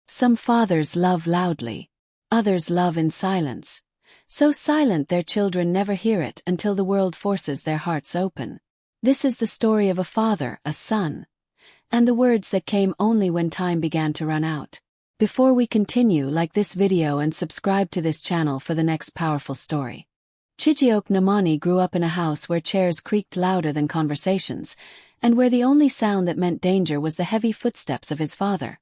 Some fathers love loudly. Others love in silence. So silent their children never hear it until the world forces their hearts open. This is the story of a father, a son, and the words that came only when time began to run out. Before we continue, like this video and subscribe to this channel for the next powerful story. Chijioke Namani grew up in a house where chairs creaked louder than conversations, and where the only sound that meant danger was the heavy footsteps of his father,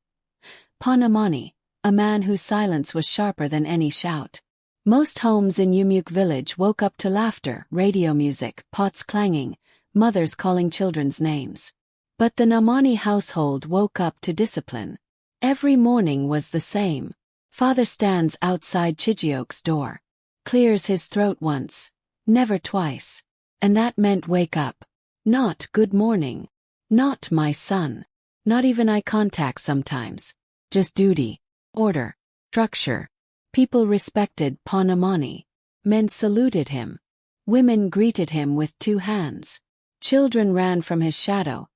Pa Namani, a man whose silence was sharper than any shout. Most homes in Umuk village woke up to laughter, radio music, pots clanging, mothers calling children's names. But the Namani household woke up to discipline. Every morning was the same. Father stands outside Chijioke's door. Clears his throat once, never twice. And that meant wake up. Not good morning. Not my son. Not even eye contact sometimes. Just duty. Order. Structure. People respected Pa Namani. Men saluted him. Women greeted him with two hands. Children ran from his shadow.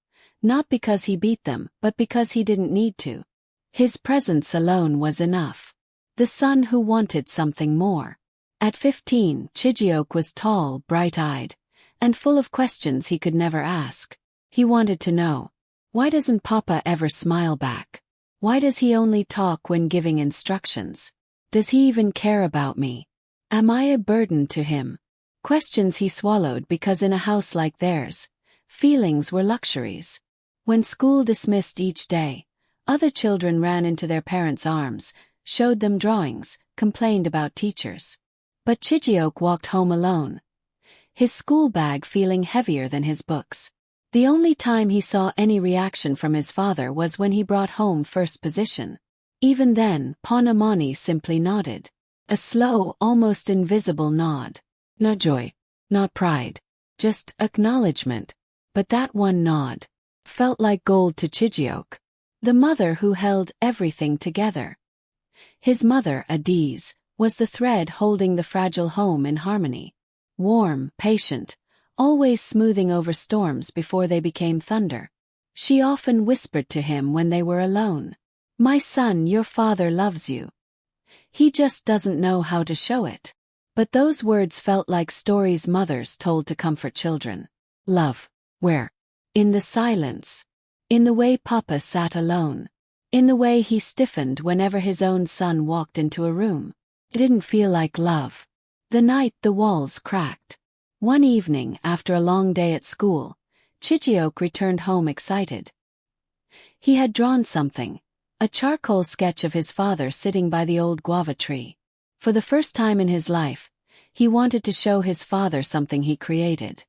Not because he beat them, but because he didn't need to. His presence alone was enough. The son who wanted something more. At 15, Chijioke was tall, bright-eyed, and full of questions he could never ask. He wanted to know, why doesn't Papa ever smile back? Why does he only talk when giving instructions? Does he even care about me? Am I a burden to him? Questions he swallowed because in a house like theirs, feelings were luxuries. When school dismissed each day, other children ran into their parents' arms, showed them drawings, complained about teachers. But Chijioke walked home alone, his school bag feeling heavier than his books. The only time he saw any reaction from his father was when he brought home first position. Even then, Pa Namani simply nodded. A slow, almost invisible nod. Not joy, not pride, just acknowledgement. But that one nod felt like gold to Chijioke. The mother who held everything together. His mother, Adiz, was the thread holding the fragile home in harmony. Warm, patient, always smoothing over storms before they became thunder. She often whispered to him when they were alone, "My son, your father loves you. He just doesn't know how to show it." But those words felt like stories mothers told to comfort children. Love. Where? In the silence. In the way Papa sat alone. In the way he stiffened whenever his own son walked into a room. It didn't feel like love. The night the walls cracked. One evening, after a long day at school, Chijioke returned home excited. He had drawn something, a charcoal sketch of his father sitting by the old guava tree. For the first time in his life, he wanted to show his father something he created.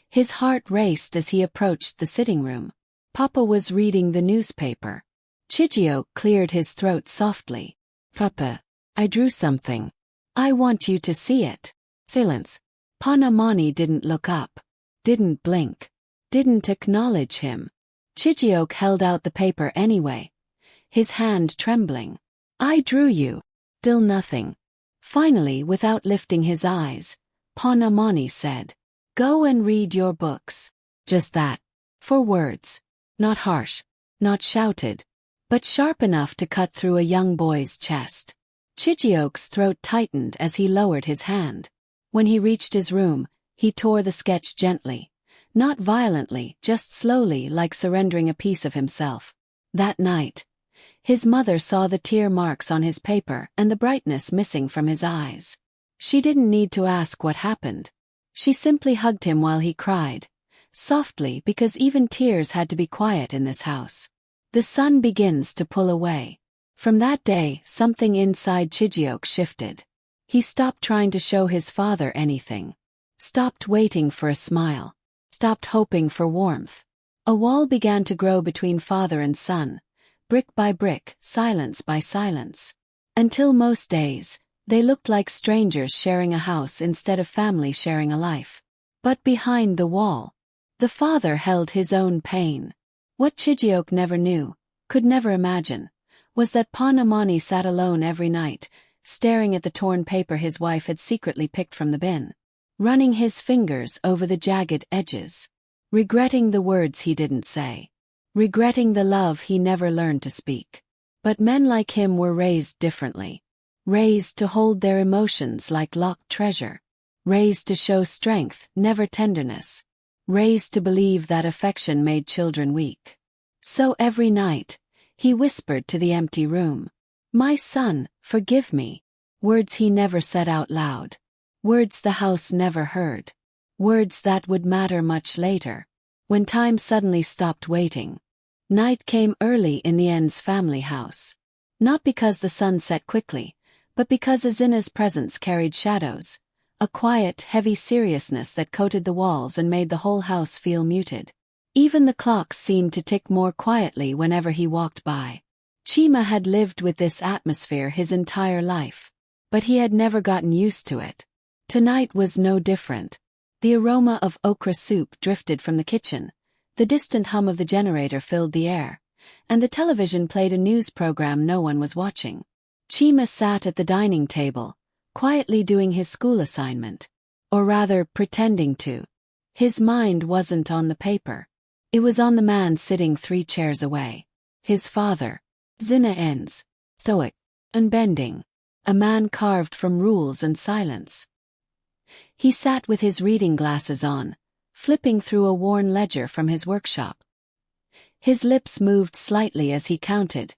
His heart raced as he approached the sitting room. Papa was reading the newspaper. Chijioke cleared his throat softly. "Papa, I drew something. I want you to see it." Silence. Pa Namani didn't look up. Didn't blink. Didn't acknowledge him. Chijioke held out the paper anyway, his hand trembling. "I drew you." Still nothing. Finally, without lifting his eyes, Pa Namani said, "Go and read your books." Just that. 4 words. Not harsh. Not shouted. But sharp enough to cut through a young boy's chest. Chijioke's throat tightened as he lowered his hand. When he reached his room, he tore the sketch gently. Not violently, just slowly, like surrendering a piece of himself. That night, his mother saw the tear marks on his paper and the brightness missing from his eyes. She didn't need to ask what happened. She simply hugged him while he cried. Softly, because even tears had to be quiet in this house. The sun begins to pull away. From that day, something inside Chijioke shifted. He stopped trying to show his father anything. Stopped waiting for a smile. Stopped hoping for warmth. A wall began to grow between father and son, brick by brick, silence by silence. Until most days, they looked like strangers sharing a house instead of family sharing a life. But behind the wall, the father held his own pain. What Chijioke never knew, could never imagine, was that Pa Namani sat alone every night, staring at the torn paper his wife had secretly picked from the bin, running his fingers over the jagged edges, regretting the words he didn't say, regretting the love he never learned to speak. But men like him were raised differently. Raised to hold their emotions like locked treasure. Raised to show strength, never tenderness. Raised to believe that affection made children weak. So every night, he whispered to the empty room, "My son, forgive me." Words he never said out loud. Words the house never heard. Words that would matter much later, when time suddenly stopped waiting. Night came early in the N's family house. Not because the sun set quickly, but because Azina's presence carried shadows, a quiet, heavy seriousness that coated the walls and made the whole house feel muted. Even the clocks seemed to tick more quietly whenever he walked by. Chima had lived with this atmosphere his entire life, but he had never gotten used to it. Tonight was no different. The aroma of okra soup drifted from the kitchen. The distant hum of the generator filled the air, and the television played a news program no one was watching. Chima sat at the dining table, quietly doing his school assignment. Or rather, pretending to. His mind wasn't on the paper. It was on the man sitting 3 chairs away. His father. Zina Enz. Stoic. Unbending. A man carved from rules and silence. He sat with his reading glasses on, flipping through a worn ledger from his workshop. His lips moved slightly as he counted,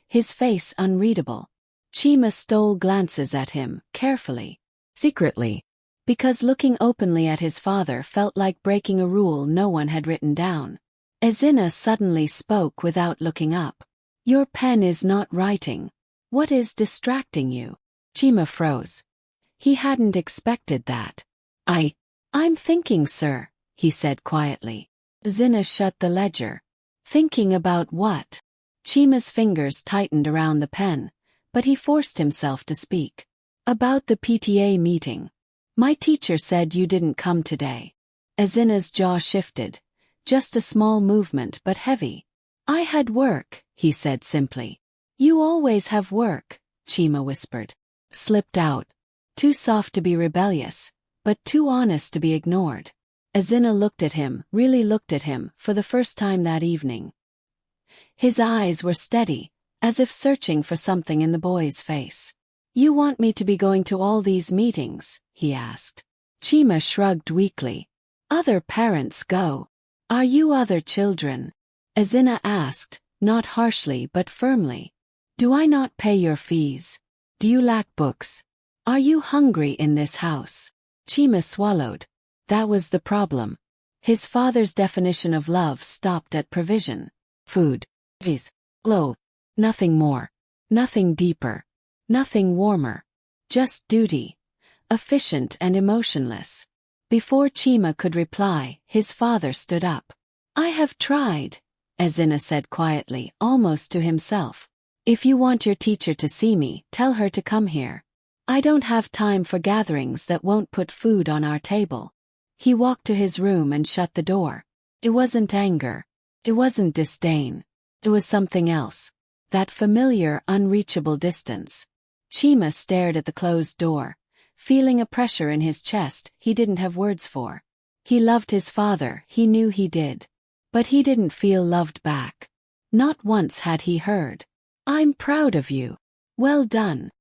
his face unreadable. Chima stole glances at him, carefully, secretly, because looking openly at his father felt like breaking a rule no one had written down. Azina suddenly spoke without looking up. "Your pen is not writing. What is distracting you?" Chima froze. He hadn't expected that. I'm thinking, sir," he said quietly. Zina shut the ledger. "Thinking about what?" Chima's fingers tightened around the pen, but he forced himself to speak. "About the PTA meeting. My teacher said you didn't come today." Azina's jaw shifted, just a small movement but heavy. "I had work," he said simply. "You always have work," Chima whispered. Slipped out. Too soft to be rebellious, but too honest to be ignored. Azina looked at him, really looked at him, for the first time that evening. His eyes were steady, as if searching for something in the boy's face. "You want me to be going to all these meetings?" he asked. Chima shrugged weakly. "Other parents go. Are you other children?" Azina asked, not harshly but firmly. "Do I not pay your fees? Do you lack books? Are you hungry in this house?" Chima swallowed. That was the problem. His father's definition of love stopped at provision. Food. Fees. Clothes. Nothing more. Nothing deeper. Nothing warmer. Just duty. Efficient and emotionless. Before Chima could reply, his father stood up. "I have tried," Azina said quietly, almost to himself. "If you want your teacher to see me, tell her to come here. I don't have time for gatherings that won't put food on our table." He walked to his room and shut the door. It wasn't anger. It wasn't disdain. It was something else. That familiar, unreachable distance. Chima stared at the closed door, feeling a pressure in his chest he didn't have words for. He loved his father, he knew he did. But he didn't feel loved back. Not once had he heard, "I'm proud of you. Well done.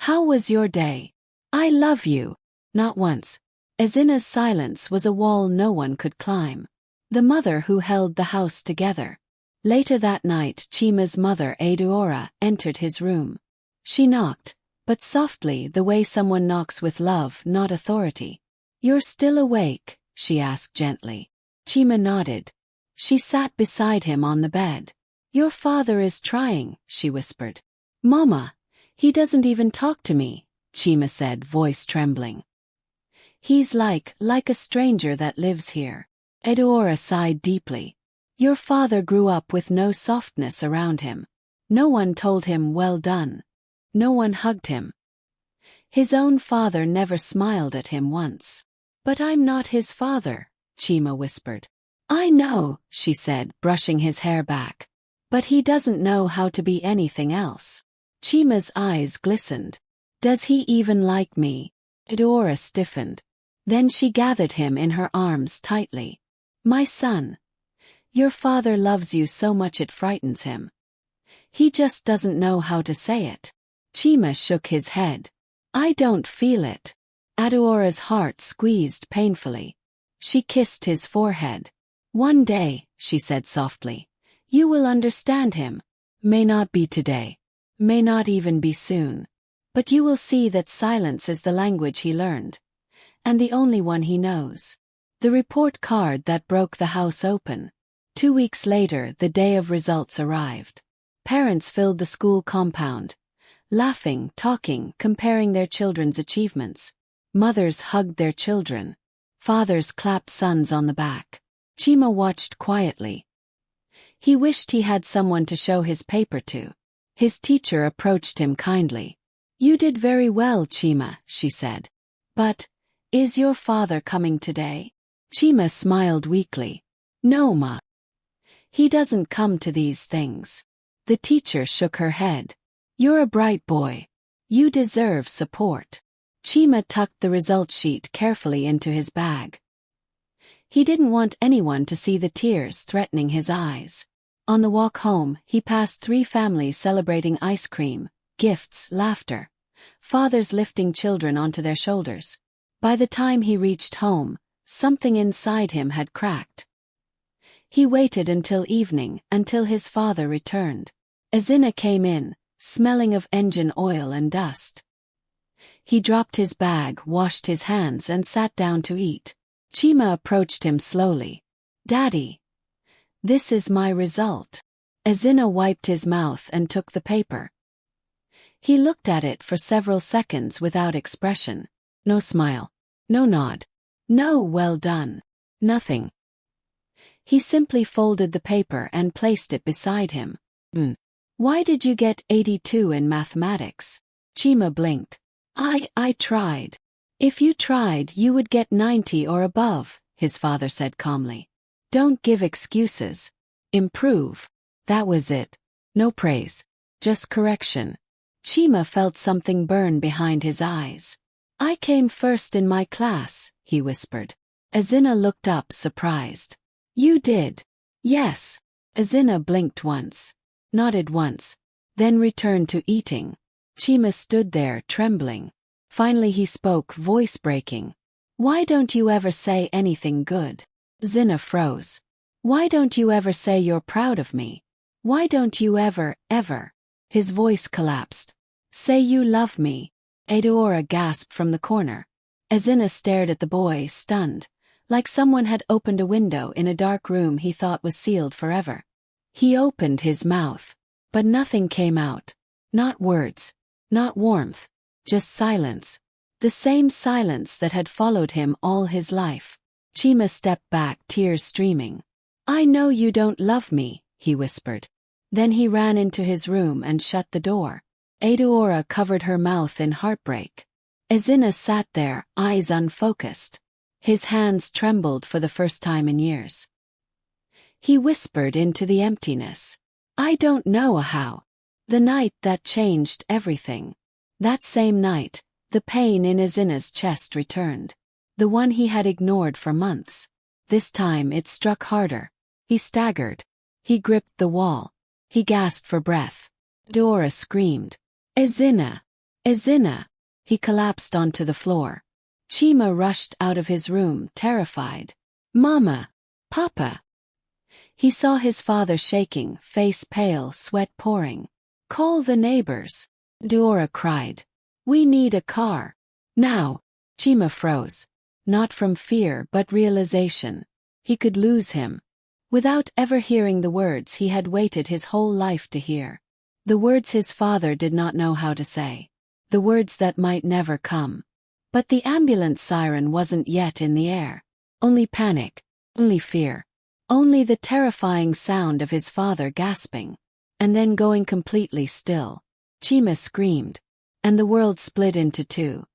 How was your day? I love you." Not once. Azina's silence was a wall no one could climb. The mother who held the house together. Later that night, Chima's mother, Eduora, entered his room. She knocked, but softly, the way someone knocks with love, not authority. "You're still awake?" she asked gently. Chima nodded. She sat beside him on the bed. "Your father is trying," she whispered. "Mama, he doesn't even talk to me," Chima said, voice trembling. "He's like a stranger that lives here." Eduora sighed deeply. "Your father grew up with no softness around him. No one told him well done. No one hugged him. His own father never smiled at him once." "But I'm not his father," Chima whispered. "I know," she said, brushing his hair back. "But he doesn't know how to be anything else." Chima's eyes glistened. "Does he even like me?" Eduora stiffened. Then she gathered him in her arms tightly. "My son. Your father loves you so much it frightens him. He just doesn't know how to say it. Chima shook his head. I don't feel it. Adeora's heart squeezed painfully. She kissed his forehead. One day, she said softly, you will understand him. May not be today. May not even be soon. But you will see that silence is the language he learned. And the only one he knows. The report card that broke the house open. 2 weeks later, the day of results arrived. Parents filled the school compound, laughing, talking, comparing their children's achievements. Mothers hugged their children. Fathers clapped sons on the back. Chima watched quietly. He wished he had someone to show his paper to. His teacher approached him kindly. You did very well, Chima, she said. But, is your father coming today? Chima smiled weakly. No, ma. He doesn't come to these things. The teacher shook her head. You're a bright boy. You deserve support. Chima tucked the result sheet carefully into his bag. He didn't want anyone to see the tears threatening his eyes. On the walk home, he passed 3 families celebrating ice cream, gifts, laughter. Fathers lifting children onto their shoulders. By the time he reached home, something inside him had cracked. He waited until evening, until his father returned. Ezina came in, smelling of engine oil and dust. He dropped his bag, washed his hands and sat down to eat. Chima approached him slowly. Daddy. This is my result. Ezina wiped his mouth and took the paper. He looked at it for several seconds without expression. No smile. No nod. No well done. Nothing. He simply folded the paper and placed it beside him. Why did you get 82 in mathematics? Chima blinked. I tried. If you tried, you would get 90 or above, his father said calmly. Don't give excuses. Improve. That was it. No praise. Just correction. Chima felt something burn behind his eyes. I came first in my class, he whispered. Ezina looked up surprised. You did? Yes. Ezina blinked once, nodded once, then returned to eating. Chima stood there trembling. Finally he spoke, voice breaking. Why don't you ever say anything good? Ezina froze. Why don't you ever say you're proud of me? Why don't you ever? His voice collapsed. Say you love me. Adeora gasped from the corner. Ezina stared at the boy, stunned, like someone had opened a window in a dark room he thought was sealed forever. He opened his mouth, but nothing came out. Not words, not warmth, just silence. The same silence that had followed him all his life. Chima stepped back, tears streaming. I know you don't love me, he whispered. Then he ran into his room and shut the door. Adeora covered her mouth in heartbreak. Ezina sat there, eyes unfocused. His hands trembled for the first time in years. He whispered into the emptiness. I don't know how. The night that changed everything. That same night, the pain in Ezina's chest returned. The one he had ignored for months. This time it struck harder. He staggered. He gripped the wall. He gasped for breath. Dora screamed. Ezina! Ezina! He collapsed onto the floor. Chima rushed out of his room, terrified. Mama! Papa! He saw his father shaking, face pale, sweat pouring. Call the neighbors. Dora cried. We need a car. Now! Chima froze. Not from fear but realization. He could lose him. Without ever hearing the words he had waited his whole life to hear. The words his father did not know how to say. The words that might never come. But the ambulance siren wasn't yet in the air. Only panic. Only fear. Only the terrifying sound of his father gasping. And then going completely still. Chima screamed. And the world split into two.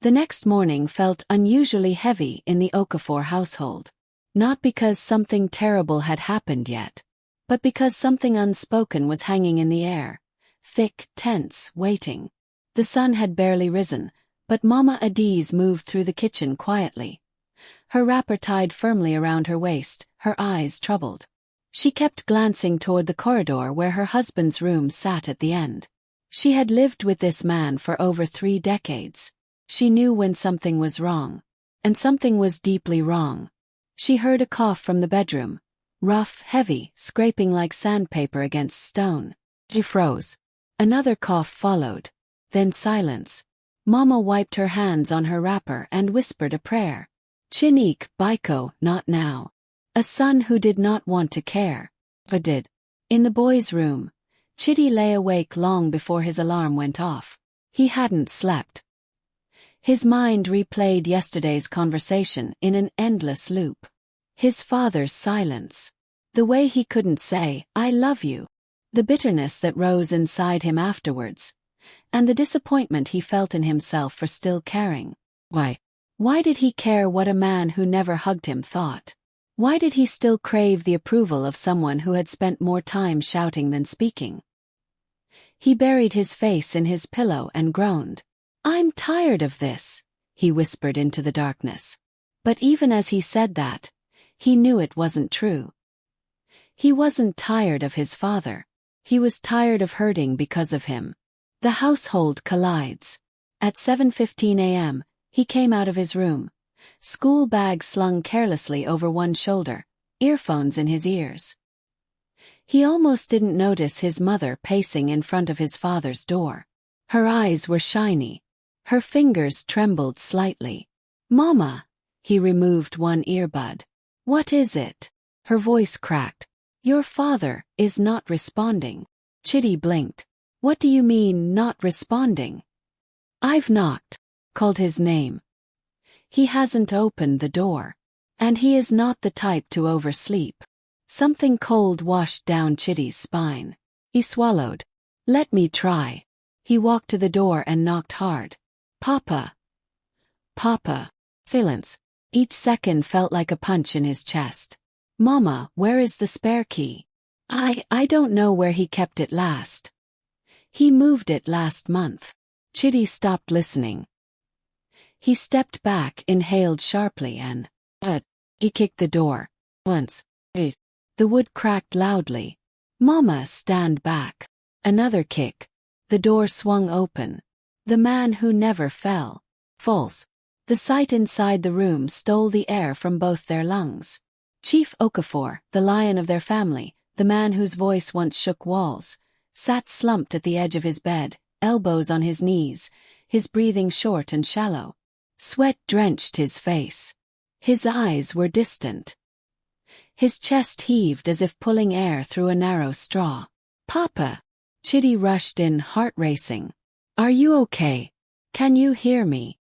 The next morning felt unusually heavy in the Okafor household. Not because something terrible had happened yet, but because something unspoken was hanging in the air. Thick, tense, waiting. The sun had barely risen, but Mama Adiz moved through the kitchen quietly. Her wrapper tied firmly around her waist, her eyes troubled. She kept glancing toward the corridor where her husband's room sat at the end. She had lived with this man for over 3 decades. She knew when something was wrong. And something was deeply wrong. She heard a cough from the bedroom. Rough, heavy, scraping like sandpaper against stone. She froze. Another cough followed. Then silence. Mama wiped her hands on her wrapper and whispered a prayer. Chinik, Baiko, not now. A son who did not want to care. But did. In the boy's room, Chidi lay awake long before his alarm went off. He hadn't slept. His mind replayed yesterday's conversation in an endless loop. His father's silence. The way he couldn't say, "I love you." The bitterness that rose inside him afterwards. And the disappointment he felt in himself for still caring. Why? Why did he care what a man who never hugged him thought? Why did he still crave the approval of someone who had spent more time shouting than speaking? He buried his face in his pillow and groaned. "I'm tired of this," he whispered into the darkness. But even as he said that, he knew it wasn't true. He wasn't tired of his father. He was tired of hurting because of him. The household collides. At 7:15 a.m., he came out of his room. School bag slung carelessly over one shoulder, earphones in his ears. He almost didn't notice his mother pacing in front of his father's door. Her eyes were shiny. Her fingers trembled slightly. "Mama." He removed one earbud. "What is it?" Her voice cracked. "Your father is not responding." Chidi blinked. "What do you mean, not responding?" "I've knocked," called his name. "He hasn't opened the door. And he is not the type to oversleep." Something cold washed down Chidi's spine. He swallowed. "Let me try." He walked to the door and knocked hard. "Papa. Papa." Silence. Each second felt like a punch in his chest. "Mama, where is the spare key?" I don't know where he kept it last. He moved it last month." Chidi stopped listening. He stepped back, inhaled sharply and, he kicked the door. Once. The wood cracked loudly. "Mama, stand back." Another kick. The door swung open. The man who never fell. False. The sight inside the room stole the air from both their lungs. Chief Okafor, the lion of their family, the man whose voice once shook walls, sat slumped at the edge of his bed, elbows on his knees, his breathing short and shallow. Sweat drenched his face. His eyes were distant. His chest heaved as if pulling air through a narrow straw. "Papa!" Chidi rushed in, heart racing. "Are you okay? Can you hear me?"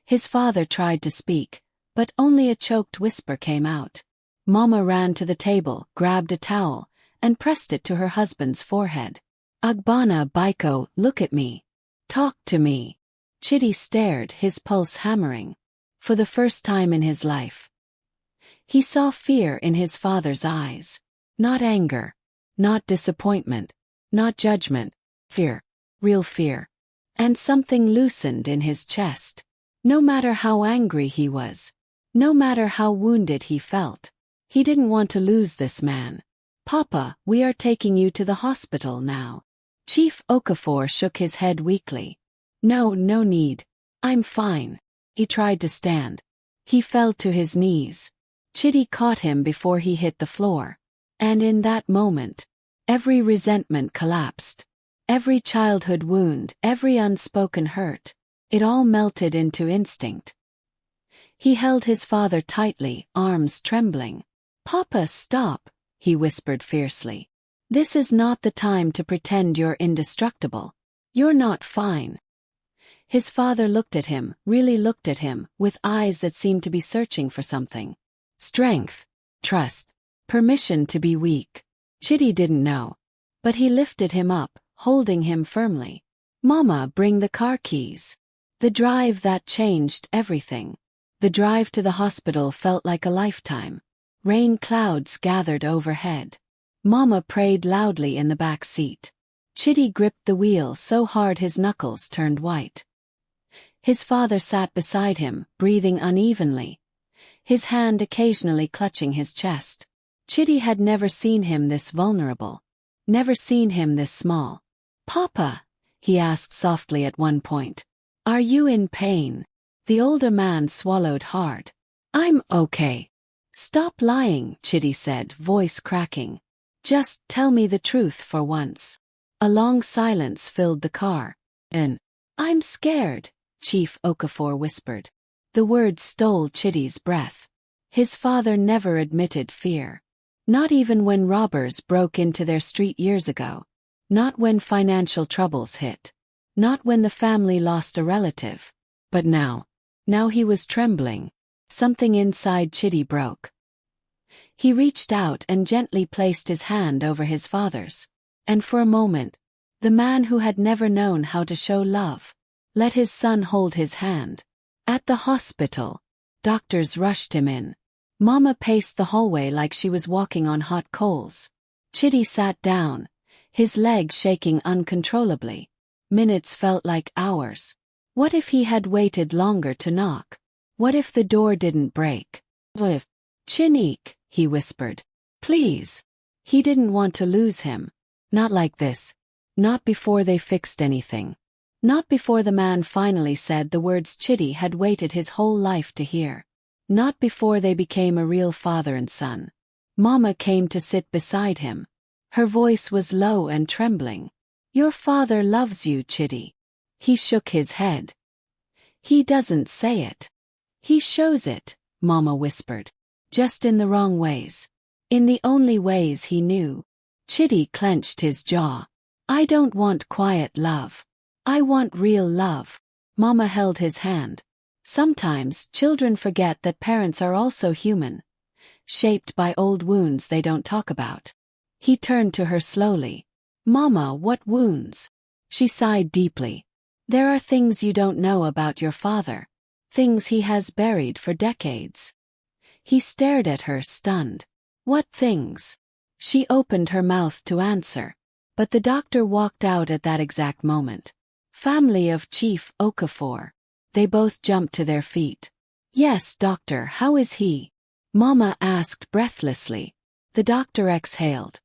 His father tried to speak, but only a choked whisper came out. Mama ran to the table, grabbed a towel, and pressed it to her husband's forehead. "Agbana Baiko, look at me. Talk to me." Chidi stared, his pulse hammering. For the first time in his life, he saw fear in his father's eyes. Not anger. Not disappointment. Not judgment. Fear. Real fear. And something loosened in his chest. No matter how angry he was, no matter how wounded he felt, he didn't want to lose this man. "Papa, we are taking you to the hospital now." Chief Okafor shook his head weakly. No need. I'm fine." He tried to stand. He fell to his knees. Chidi caught him before he hit the floor. And in that moment, every resentment collapsed. Every childhood wound, every unspoken hurt. It all melted into instinct. He held his father tightly, arms trembling. "Papa, stop," he whispered fiercely. "This is not the time to pretend you're indestructible. You're not fine." His father looked at him, really looked at him, with eyes that seemed to be searching for something. Strength, trust, permission to be weak. Chidi didn't know. But he lifted him up, holding him firmly. "Mama, bring the car keys." The drive that changed everything. The drive to the hospital felt like a lifetime. Rain clouds gathered overhead. Mama prayed loudly in the back seat. Chidi gripped the wheel so hard his knuckles turned white. His father sat beside him, breathing unevenly, his hand occasionally clutching his chest. Chitty had never seen him this vulnerable. Never seen him this small. "Papa," he asked softly at one point, "are you in pain?" The older man swallowed hard. "I'm okay." "Stop lying," Chitty said, voice cracking. "Just tell me the truth for once." A long silence filled the car. "I'm scared," Chief Okafor whispered. The words stole Chitty's breath. His father never admitted fear. Not even when robbers broke into their street years ago. Not when financial troubles hit. Not when the family lost a relative. But now. Now he was trembling. Something inside Chitty broke. He reached out and gently placed his hand over his father's. And for a moment, the man who had never known how to show love, let his son hold his hand. At the hospital, doctors rushed him in. Mama paced the hallway like she was walking on hot coals. Chitty sat down, his legs shaking uncontrollably. Minutes felt like hours. What if he had waited longer to knock? What if the door didn't break? What if? "Chinique," he whispered. "Please." He didn't want to lose him. Not like this. Not before they fixed anything. Not before the man finally said the words Chitty had waited his whole life to hear. Not before they became a real father and son. Mama came to sit beside him. Her voice was low and trembling. "Your father loves you, Chitty." He shook his head. "He doesn't say it. He shows it," Mama whispered. "Just in the wrong ways. In the only ways he knew." Chitty clenched his jaw. "I don't want quiet love. I want real love." Mama held his hand. Sometimes children forget that parents are also human, shaped by old wounds they don't talk about. He turned to her slowly. "Mama, what wounds?" She sighed deeply. "There are things you don't know about your father. Things he has buried for decades." He stared at her, stunned. "What things?" She opened her mouth to answer. But the doctor walked out at that exact moment. "Family of Chief Okafor." They both jumped to their feet. "Yes, doctor, how is he?" Mama asked breathlessly. The doctor exhaled.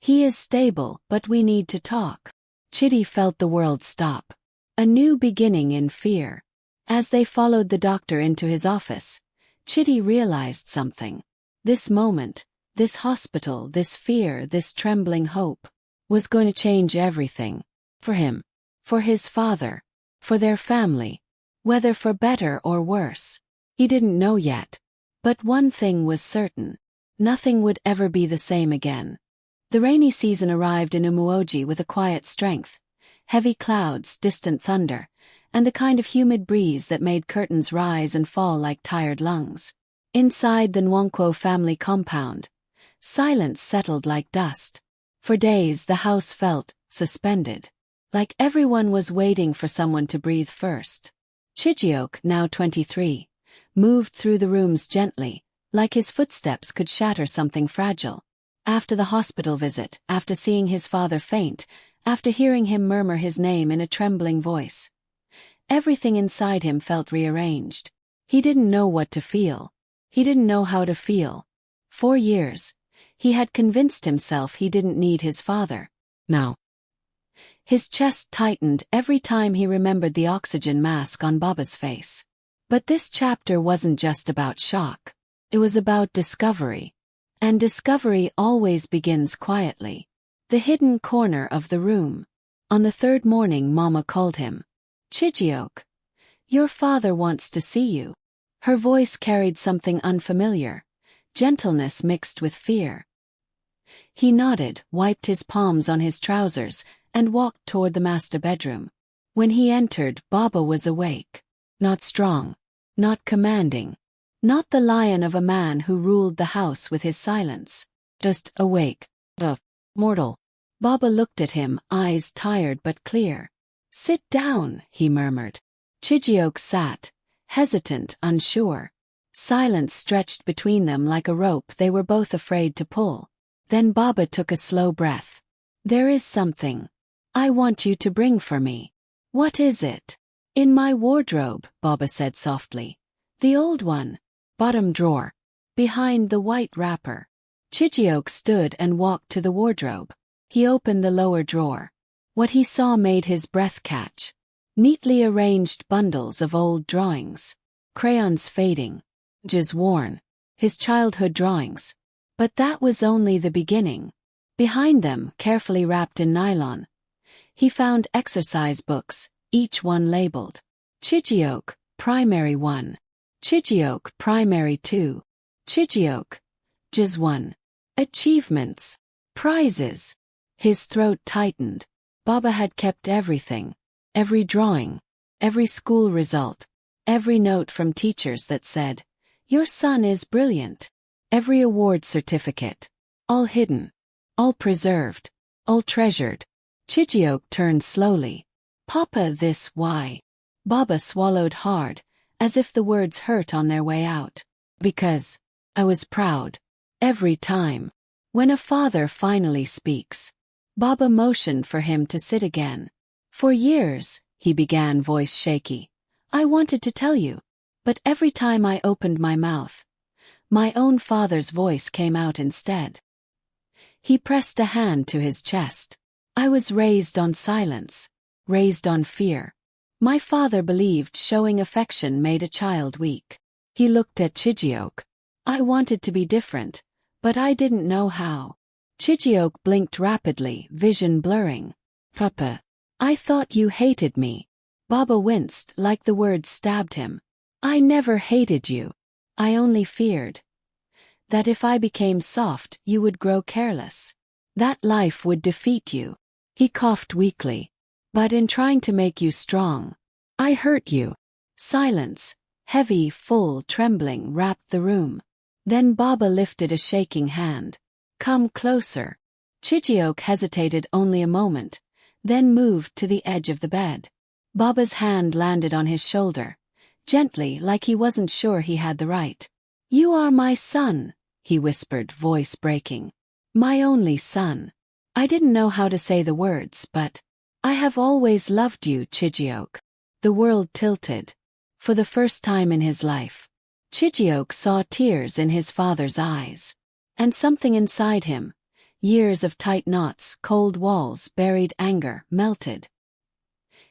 "He is stable, but we need to talk." Chitty felt the world stop. A new beginning in fear. As they followed the doctor into his office, Chitty realized something. This moment, this hospital, this fear, this trembling hope, was going to change everything. For him. For his father. For their family. Whether for better or worse. He didn't know yet. But one thing was certain. Nothing would ever be the same again. The rainy season arrived in Umuoji with a quiet strength. Heavy clouds, distant thunder, and the kind of humid breeze that made curtains rise and fall like tired lungs. Inside the Nwankwo family compound, silence settled like dust. For days the house felt suspended. Like everyone was waiting for someone to breathe first. Chijioke, now 23, moved through the rooms gently, like his footsteps could shatter something fragile. After the hospital visit, after seeing his father faint, after hearing him murmur his name in a trembling voice, everything inside him felt rearranged. He didn't know what to feel. He didn't know how to feel. For years, he had convinced himself he didn't need his father. Now, his chest tightened every time he remembered the oxygen mask on Baba's face. But this chapter wasn't just about shock. It was about discovery. And discovery always begins quietly. The hidden corner of the room. On the third morning, Mama called him. "Chijioke, your father wants to see you." Her voice carried something unfamiliar, gentleness mixed with fear. He nodded, wiped his palms on his trousers, and walked toward the master bedroom. When he entered, Baba was awake. Not strong. Not commanding. Not the lion of a man who ruled the house with his silence. Just awake. Mortal. Baba looked at him, eyes tired but clear. "Sit down," he murmured. Chijioke sat, hesitant, unsure. Silence stretched between them like a rope they were both afraid to pull. Then Baba took a slow breath. "There is something I want you to bring for me." "What is it?" "In my wardrobe," Baba said softly. "The old one. Bottom drawer. Behind the white wrapper." Chijioke stood and walked to the wardrobe. He opened the lower drawer. What he saw made his breath catch. Neatly arranged bundles of old drawings. Crayons fading. Edges worn. His childhood drawings. But that was only the beginning. Behind them, carefully wrapped in nylon, he found exercise books, each one labeled Chijioke, Primary 1. Chijioke, Primary 2. Chijioke, JS 1. Achievements. Prizes. His throat tightened. Baba had kept everything. Every drawing. Every school result. Every note from teachers that said, "Your son is brilliant." Every award certificate. All hidden. All preserved. All treasured. Chijioke turned slowly. "Papa, this why?" Baba swallowed hard, as if the words hurt on their way out. "Because I was proud. Every time. When a father finally speaks." Baba motioned for him to sit again. "For years," he began, voice shaky, "I wanted to tell you. But every time I opened my mouth, my own father's voice came out instead." He pressed a hand to his chest. "I was raised on silence. Raised on fear. My father believed showing affection made a child weak." He looked at Chijioke. "I wanted to be different, but I didn't know how." Chijioke blinked rapidly, vision blurring. "Papa, I thought you hated me." Baba winced like the words stabbed him. "I never hated you. I only feared that if I became soft, you would grow careless. That life would defeat you." He coughed weakly. "But in trying to make you strong, I hurt you." Silence, heavy, full, trembling, wrapped the room. Then Baba lifted a shaking hand. "Come closer." Chijioke hesitated only a moment, then moved to the edge of the bed. Baba's hand landed on his shoulder, gently, like he wasn't sure he had the right. "You are my son," he whispered, voice breaking. "My only son." I didn't know how to say the words, but "I have always loved you, Chijioke." The world tilted. For the first time in his life, Chijioke saw tears in his father's eyes. And something inside him, years of tight knots, cold walls, buried anger, melted.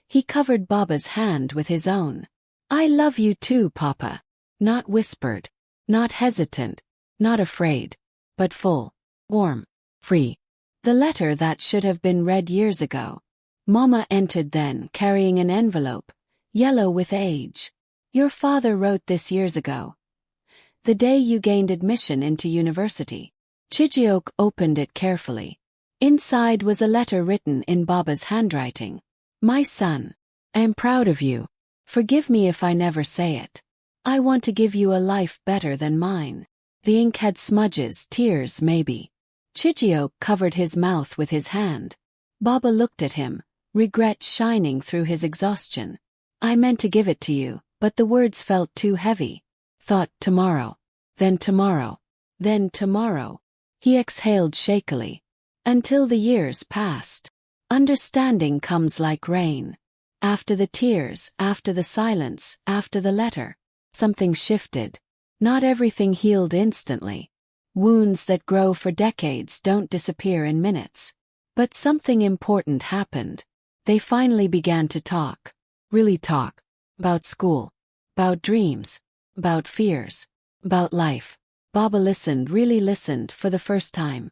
He covered Baba's hand with his own. "I love you too, Papa." Not whispered, not hesitant, not afraid, but full, warm, free. The letter that should have been read years ago. Mama entered then, carrying an envelope, yellow with age. "Your father wrote this years ago. The day you gained admission into university." Chijioke opened it carefully. Inside was a letter written in Baba's handwriting. "My son, I am proud of you. Forgive me if I never say it. I want to give you a life better than mine." The ink had smudges, tears maybe. Chijioke covered his mouth with his hand. Baba looked at him, regret shining through his exhaustion. "I meant to give it to you, but the words felt too heavy. Thought tomorrow. Then tomorrow. Then tomorrow." He exhaled shakily. "Until the years passed. Understanding comes like rain. After the tears, after the silence, after the letter, something shifted. Not everything healed instantly. Wounds that grow for decades don't disappear in minutes. But something important happened. They finally began to talk. Really talk. About school. About dreams. About fears. About life." Baba listened, really listened, for the first time.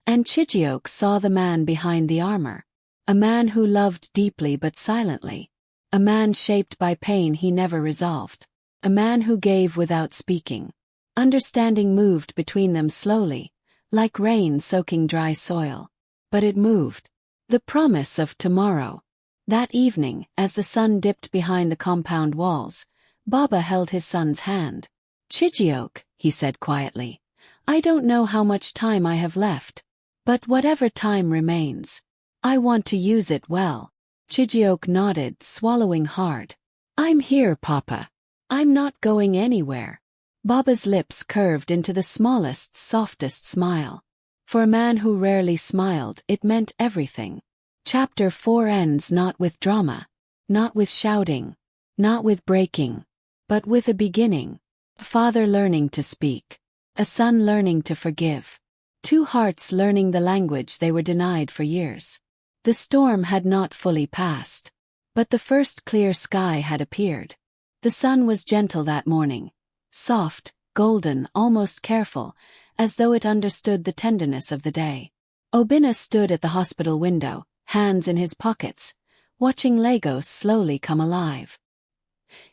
And Chijioke saw the man behind the armor. A man who loved deeply but silently. A man shaped by pain he never resolved. A man who gave without speaking. Understanding moved between them slowly, like rain soaking dry soil. But it moved. The promise of tomorrow. That evening, as the sun dipped behind the compound walls, Baba held his son's hand. "Chijioke," he said quietly, "I don't know how much time I have left. But whatever time remains, I want to use it well." Chijioke nodded, swallowing hard. "I'm here, Papa. I'm not going anywhere." Baba's lips curved into the smallest, softest smile. For a man who rarely smiled, it meant everything. Chapter 4 ends not with drama, not with shouting, not with breaking, but with a beginning. A father learning to speak. A son learning to forgive. Two hearts learning the language they were denied for years. The storm had not fully passed. But the first clear sky had appeared. The sun was gentle that morning. Soft, golden, almost careful, as though it understood the tenderness of the day. Obinna stood at the hospital window, hands in his pockets, watching Lagos slowly come alive.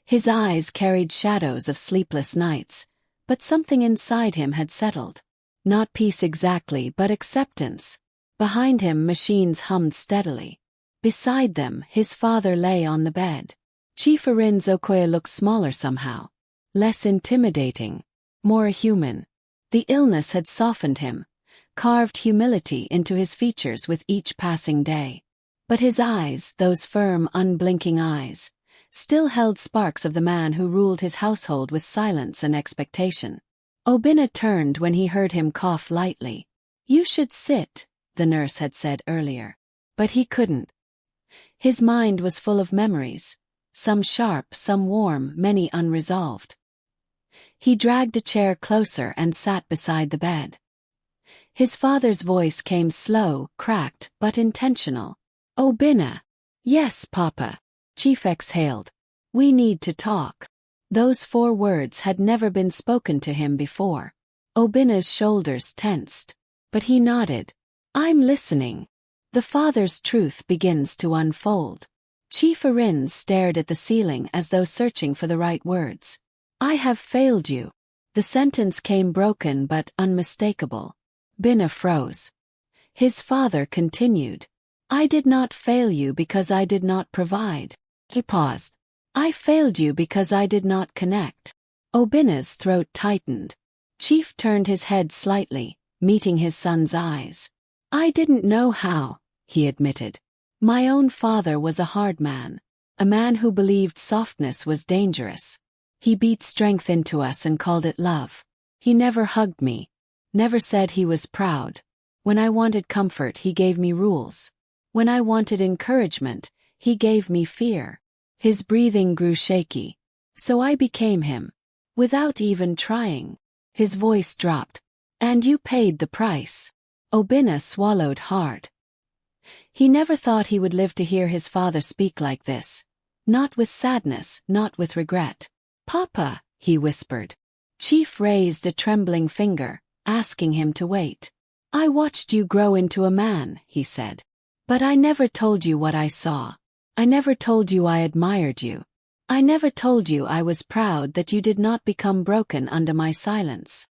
His eyes carried shadows of sleepless nights, but something inside him had settled. Not peace exactly, but acceptance. Behind him, machines hummed steadily. Beside them, his father lay on the bed. Chief Arinze Okoye looked smaller somehow. Less intimidating. More human. The illness had softened him, carved humility into his features with each passing day. But his eyes, those firm, unblinking eyes, still held sparks of the man who ruled his household with silence and expectation. Obinna turned when he heard him cough lightly. "You should sit," the nurse had said earlier. But he couldn't. His mind was full of memories, some sharp, some warm, many unresolved. He dragged a chair closer and sat beside the bed. His father's voice came slow, cracked, but intentional. "Obinna." "Yes, Papa." Chief exhaled. "We need to talk." Those 4 words had never been spoken to him before. Obinna's shoulders tensed. But he nodded. "I'm listening." The father's truth begins to unfold. Chief Arinze stared at the ceiling as though searching for the right words. "I have failed you." The sentence came broken but unmistakable. Binna froze. His father continued. "I did not fail you because I did not provide." He paused. "I failed you because I did not connect." Obinna's throat tightened. Chief turned his head slightly, meeting his son's eyes. "I didn't know how," he admitted. "My own father was a hard man. A man who believed softness was dangerous. He beat strength into us and called it love. He never hugged me. Never said he was proud. When I wanted comfort, he gave me rules. When I wanted encouragement, he gave me fear." His breathing grew shaky. "So I became him. Without even trying." His voice dropped. "And you paid the price." Obinna swallowed hard. He never thought he would live to hear his father speak like this. Not with sadness, not with regret. "Papa," he whispered. Chief raised a trembling finger, asking him to wait. "I watched you grow into a man," he said. "But I never told you what I saw. I never told you I admired you. I never told you I was proud that you did not become broken under my silence."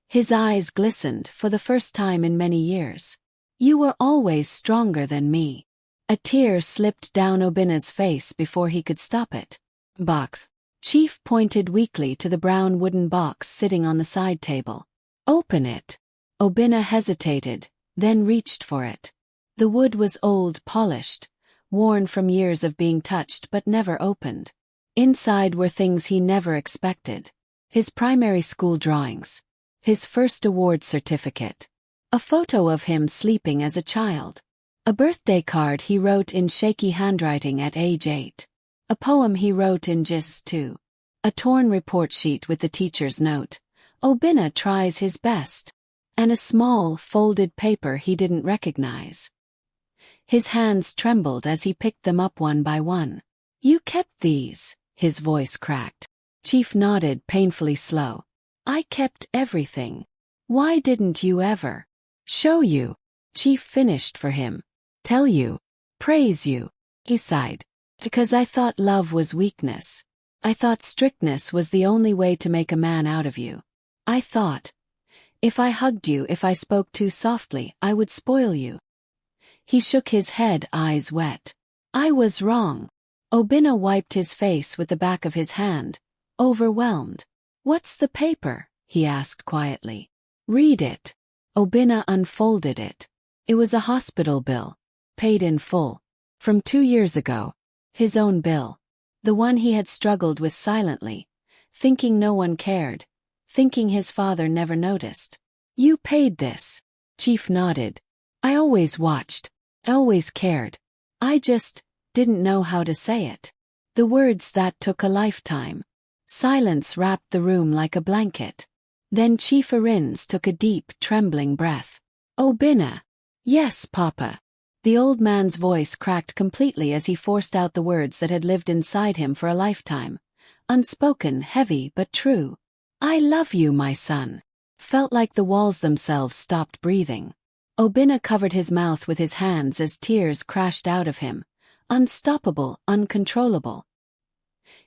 His eyes glistened for the first time in many years. "You were always stronger than me." A tear slipped down Obinna's face before he could stop it. "Box." Chief pointed weakly to the brown wooden box sitting on the side table. "Open it." Obinna hesitated, then reached for it. The wood was old, polished, worn from years of being touched but never opened. Inside were things he never expected. His primary school drawings. His first award certificate. A photo of him sleeping as a child. A birthday card he wrote in shaky handwriting at age 8. A poem he wrote in just 2. A torn report sheet with the teacher's note, "Obinna tries his best." And a small, folded paper he didn't recognize. His hands trembled as he picked them up one by one. "You kept these?" His voice cracked. Chief nodded, painfully slow. "I kept everything. Why didn't you ever show you?" Chief finished for him. "Tell you. Praise you." He sighed. "Because I thought love was weakness. I thought strictness was the only way to make a man out of you. I thought, if I hugged you, if I spoke too softly, I would spoil you." He shook his head, eyes wet. "I was wrong." Obinna wiped his face with the back of his hand, overwhelmed. "What's the paper?" he asked quietly. "Read it." Obinna unfolded it. It was a hospital bill, paid in full. From 2 years ago. His own bill. The one he had struggled with silently, thinking no one cared, thinking his father never noticed. "You paid this." Chief nodded. "I always watched. I always cared. I just didn't know how to say it." The words that took a lifetime. Silence wrapped the room like a blanket. Then Chief Arinze took a deep, trembling breath. Obinna. Yes, Papa. The old man's voice cracked completely as he forced out the words that had lived inside him for a lifetime. Unspoken, heavy, but true. I love you, my son. Felt like the walls themselves stopped breathing. Obinna covered his mouth with his hands as tears crashed out of him. Unstoppable, uncontrollable.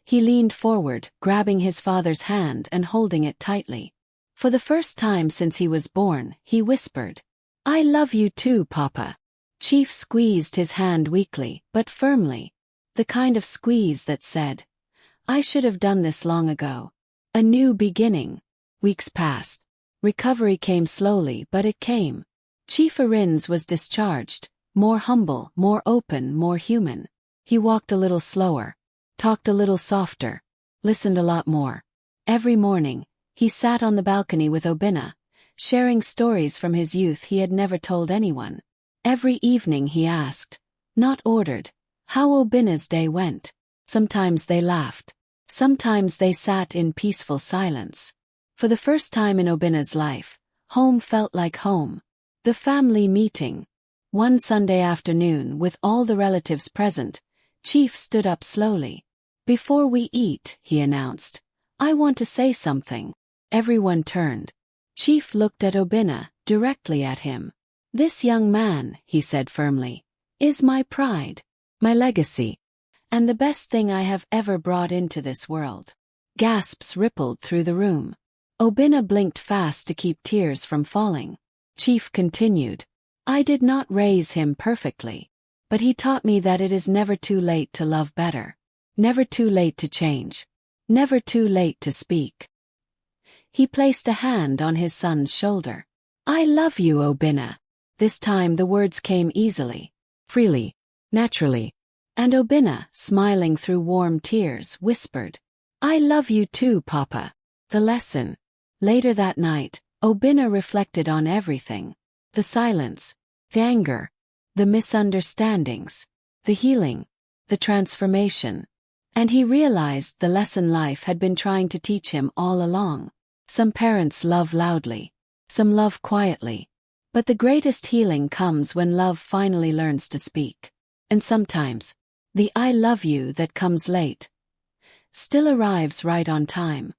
He leaned forward, grabbing his father's hand and holding it tightly. For the first time since he was born, he whispered, I love you too, Papa. Chief squeezed his hand weakly, but firmly. The kind of squeeze that said, I should have done this long ago. A new beginning. Weeks passed. Recovery came slowly, but it came. Chief Arins was discharged, more humble, more open, more human. He walked a little slower, talked a little softer, listened a lot more. Every morning, he sat on the balcony with Obinna, sharing stories from his youth he had never told anyone. Every evening he asked, not ordered, how Obinna's day went. Sometimes they laughed. Sometimes they sat in peaceful silence. For the first time in Obinna's life, home felt like home. The family meeting. One Sunday afternoon, with all the relatives present, Chief stood up slowly. Before we eat, he announced, I want to say something. Everyone turned. Chief looked at Obinna, directly at him. This young man, he said firmly, is my pride, my legacy, and the best thing I have ever brought into this world. Gasps rippled through the room. Obinna blinked fast to keep tears from falling. Chief continued, I did not raise him perfectly, but he taught me that it is never too late to love better, never too late to change, never too late to speak. He placed a hand on his son's shoulder. I love you, Obinna. This time the words came easily, freely, naturally. And Obinna, smiling through warm tears, whispered, I love you too, Papa. The lesson. Later that night, Obinna reflected on everything. The silence, the anger, the misunderstandings, the healing, the transformation. And he realized the lesson life had been trying to teach him all along. Some parents love loudly, some love quietly. But the greatest healing comes when love finally learns to speak. And sometimes, the I love you that comes late still arrives right on time.